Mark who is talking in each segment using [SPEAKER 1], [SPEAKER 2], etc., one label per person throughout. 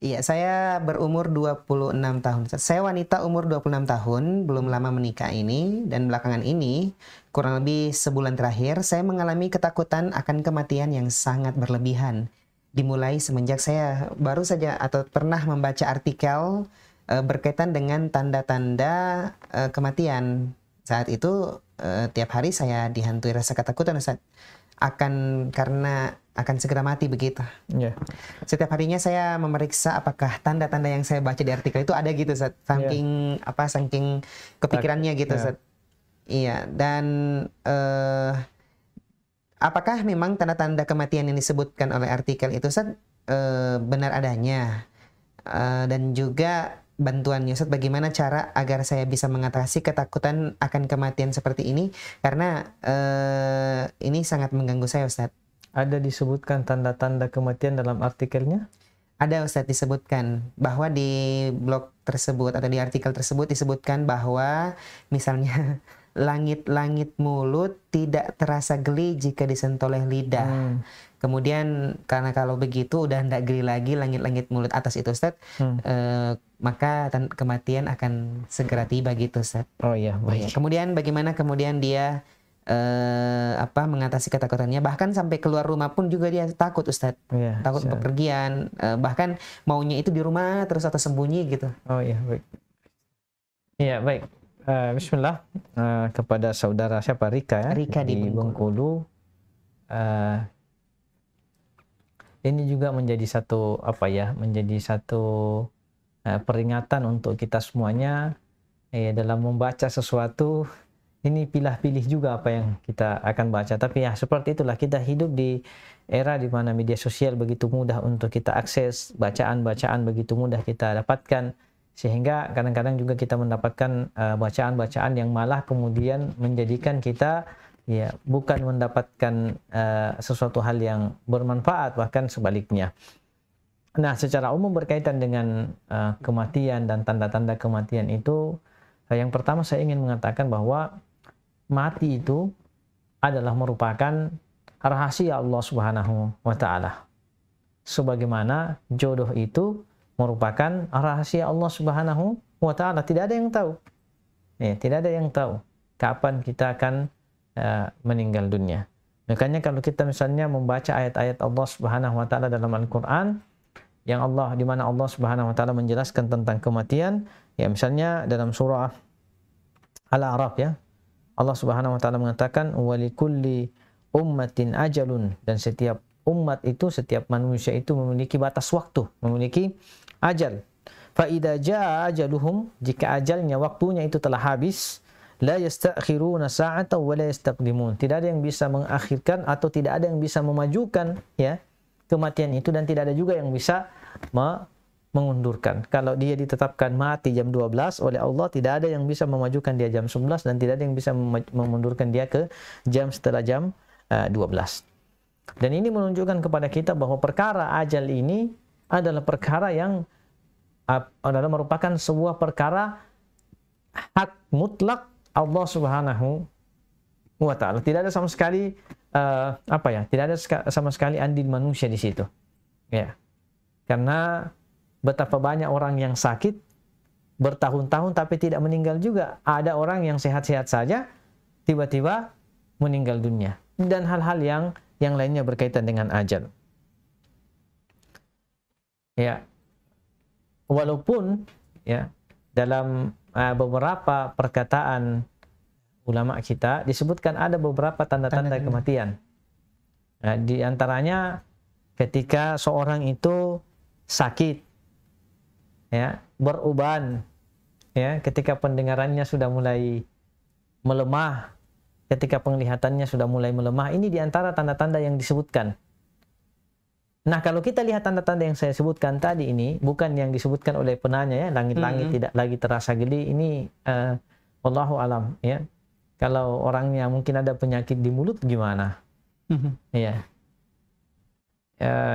[SPEAKER 1] Iya, saya berumur 26 tahun. Saya wanita umur 26 tahun, belum lama menikah ini, dan belakangan ini, kurang lebih sebulan terakhir, saya mengalami ketakutan akan kematian yang sangat berlebihan. Dimulai semenjak saya baru saja atau pernah membaca artikel berkaitan dengan tanda-tanda kematian. Saat itu tiap hari saya dihantui rasa ketakutan, Ustaz, karena akan segera mati begitu.
[SPEAKER 2] Ya.
[SPEAKER 1] Setiap harinya saya memeriksa apakah tanda-tanda yang saya baca di artikel itu ada gitu, Ustaz. Saking kepikirannya gitu, Ustaz. Iya, dan apakah memang tanda-tanda kematian yang disebutkan oleh artikel itu, Ustaz, benar adanya? Dan juga bantuannya, Ustaz, bagaimana cara agar saya bisa mengatasi ketakutan akan kematian seperti ini? Karena ini sangat mengganggu saya, Ustaz.
[SPEAKER 2] Ada disebutkan tanda-tanda kematian dalam artikelnya?
[SPEAKER 1] Ada, Ustaz, disebutkan bahwa di blog tersebut atau di artikel tersebut disebutkan bahwa misalnya langit-langit mulut tidak terasa geli jika disentuh oleh lidah. Kemudian karena kalau begitu udah tidak geli lagi langit-langit mulut atas itu, Ustaz, maka kematian akan segera tiba gitu, Ustaz.
[SPEAKER 2] Oh iya, baik.
[SPEAKER 1] Kemudian bagaimana kemudian dia mengatasi ketakutannya, bahkan sampai keluar rumah pun juga dia takut, Ustaz. Takut bepergian, bahkan maunya itu di rumah terus atau sembunyi gitu.
[SPEAKER 2] Oh iya, baik. Iya, baik. Bismillah, kepada saudara siapa, Rika ya?
[SPEAKER 1] Rika di
[SPEAKER 2] Bengkulu. Ini juga menjadi satu peringatan untuk kita semuanya dalam membaca sesuatu. Ini pilih-pilih juga apa yang kita akan baca. Tapi ya seperti itulah, kita hidup di era di mana media sosial begitu mudah untuk kita akses, bacaan-bacaan begitu mudah kita dapatkan, sehingga kadang-kadang juga kita mendapatkan bacaan-bacaan yang malah kemudian menjadikan kita bukan mendapatkan sesuatu hal yang bermanfaat, bahkan sebaliknya. Nah, secara umum berkaitan dengan kematian dan tanda-tanda kematian itu, yang pertama saya ingin mengatakan bahwa mati itu adalah merupakan rahasia Allah Subhanahu wa Ta'ala. Sebagaimana jodoh itu merupakan rahasia Allah Subhanahu wa Ta'ala. Tidak ada yang tahu. Tidak ada yang tahu kapan kita akan meninggal dunia. Makanya kalau kita misalnya membaca ayat-ayat Allah Subhanahu wa Ta'ala dalam Al-Quran, di mana Allah Subhanahu wa Ta'ala menjelaskan tentang kematian, misalnya dalam surah Al-A'raf, Allah Subhanahu wa Ta'ala mengatakan walikulli ummatin ajalun, dan setiap umat itu, setiap manusia itu memiliki batas waktu, memiliki ajal. Fa idza jaa ajaluhum, jika ajalnya, waktunya itu telah habis, la yastakhiruna sa'atan wa la yastaqdimun. Tidak ada yang bisa mengakhirkan atau tidak ada yang bisa memajukan kematian itu, dan tidak ada juga yang bisa mengundurkan. Kalau dia ditetapkan mati jam 12 oleh Allah, tidak ada yang bisa memajukan dia jam 11, dan tidak ada yang bisa memundurkan dia ke jam setelah jam 12. Dan ini menunjukkan kepada kita bahwa perkara ajal ini adalah perkara yang merupakan sebuah perkara hak mutlak Allah Subhanahu wa Ta'ala. Tidak ada sama sekali tidak ada sama sekali andil manusia di situ. Karena betapa banyak orang yang sakit bertahun-tahun tapi tidak meninggal juga. Ada orang yang sehat-sehat saja tiba-tiba meninggal dunia. Dan hal-hal yang lainnya berkaitan dengan ajal. Walaupun dalam beberapa perkataan ulama kita disebutkan ada beberapa tanda-tanda kematian. Di antaranya ketika seorang itu sakit, beruban, ketika pendengarannya sudah mulai melemah, ketika penglihatannya sudah mulai melemah. Ini diantara tanda-tanda yang disebutkan. Nah, kalau kita lihat tanda-tanda yang saya sebutkan tadi ini, bukan yang disebutkan oleh penanya, langit-langit tidak lagi terasa geli, ini wallahu alam, Kalau orangnya mungkin ada penyakit di mulut gimana?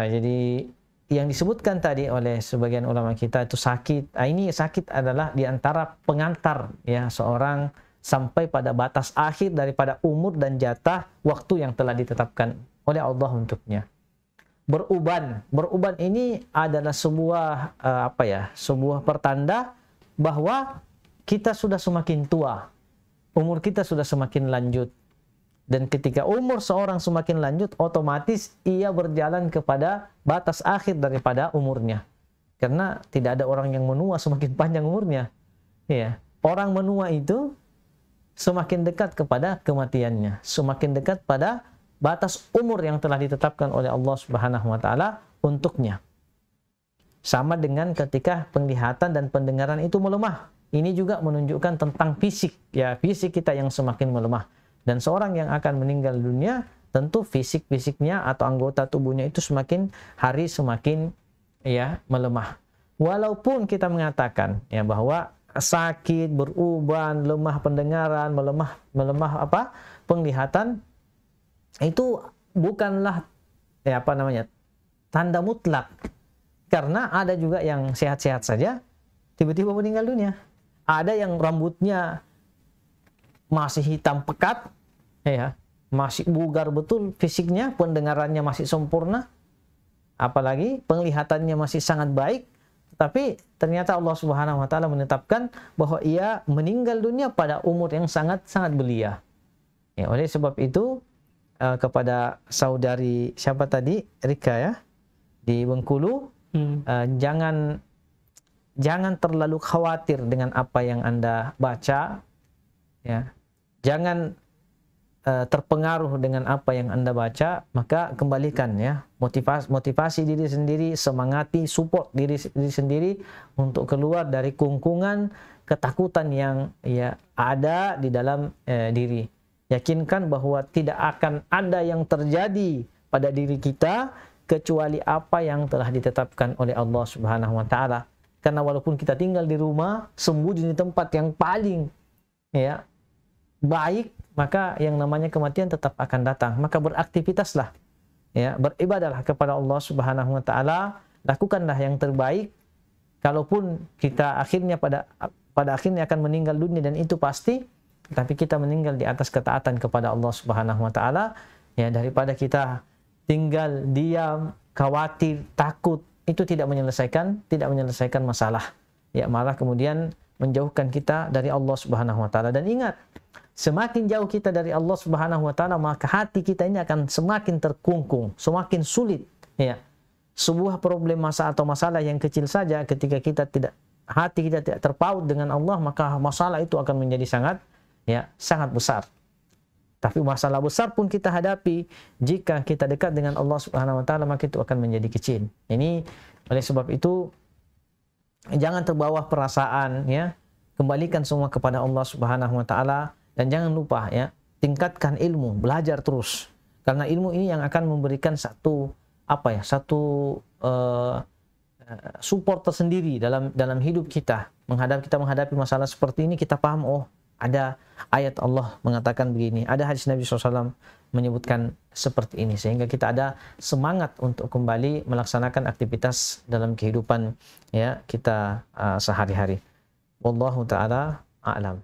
[SPEAKER 2] Jadi yang disebutkan tadi oleh sebagian ulama kita itu sakit. Ini sakit adalah diantara pengantar seorang sampai pada batas akhir daripada umur dan jatah waktu yang telah ditetapkan oleh Allah untuknya. beruban. Beruban ini adalah sebuah sebuah pertanda bahwa kita sudah semakin tua, umur kita sudah semakin lanjut. Dan ketika umur seorang semakin lanjut, otomatis ia berjalan kepada batas akhir daripada umurnya. Karena tidak ada orang yang menua semakin panjang umurnya. Ya, orang menua itu semakin dekat kepada kematiannya, semakin dekat pada batas umur yang telah ditetapkan oleh Allah Subhanahu wa taala untuknya. Sama dengan ketika penglihatan dan pendengaran itu melemah. Ini juga menunjukkan tentang fisik, ya, fisik kita yang semakin melemah. Dan seorang yang akan meninggal dunia, tentu fisiknya atau anggota tubuhnya itu semakin hari semakin ya melemah. Walaupun kita mengatakan ya bahwa sakit, beruban, lemah pendengaran, melemah penglihatan, itu bukanlah tanda mutlak. Karena ada juga yang sehat-sehat saja tiba-tiba meninggal dunia. Ada yang rambutnya masih hitam pekat, ya, masih bugar betul fisiknya, pendengarannya masih sempurna, apalagi penglihatannya masih sangat baik, tapi ternyata Allah Subhanahu wa taala menetapkan bahwa ia meninggal dunia pada umur yang sangat-sangat belia. Ya, oleh sebab itu kepada saudari siapa tadi, Rika ya, di Bengkulu, jangan terlalu khawatir dengan apa yang Anda baca, ya. Jangan terpengaruh dengan apa yang Anda baca, maka kembalikan ya, motivasi diri sendiri, semangati, support diri sendiri untuk keluar dari kungkungan ketakutan yang ya ada di dalam diri. Yakinkan bahwa tidak akan ada yang terjadi pada diri kita kecuali apa yang telah ditetapkan oleh Allah Subhanahu wa taala. Karena walaupun kita tinggal di rumah, sembunyi di tempat yang paling ya baik, maka yang namanya kematian tetap akan datang. Maka beraktivitaslah, ya, beribadahlah kepada Allah Subhanahu wa taala, lakukanlah yang terbaik. Kalaupun kita akhirnya pada akhirnya akan meninggal dunia, dan itu pasti, tapi kita meninggal di atas ketaatan kepada Allah Subhanahu wa taala, ya, daripada kita tinggal diam, khawatir, takut, itu tidak menyelesaikan masalah. Ya, malah kemudian menjauhkan kita dari Allah Subhanahu wa taala. Dan ingat, semakin jauh kita dari Allah Subhanahu wa taala, maka hati kita ini akan semakin terkungkung, semakin sulit, ya. Sebuah problem atau masalah yang kecil saja, ketika hati kita tidak terpaut dengan Allah, maka masalah itu akan menjadi sangat besar. Tapi masalah besar pun kita hadapi, jika kita dekat dengan Allah Subhanahu wa taala, maka itu akan menjadi kecil. Ini oleh sebab itu jangan terbawa perasaan, ya. Kembalikan semua kepada Allah Subhanahu wa taala, dan jangan lupa ya, tingkatkan ilmu, belajar terus. Karena ilmu ini yang akan memberikan satu support tersendiri dalam hidup kita. Kita menghadapi masalah seperti ini, kita paham, oh, ada ayat Allah mengatakan begini, ada hadis Nabi SAW menyebutkan seperti ini, sehingga kita ada semangat untuk kembali melaksanakan aktivitas dalam kehidupan ya kita sehari-hari. Wallahu ta'ala a'lam.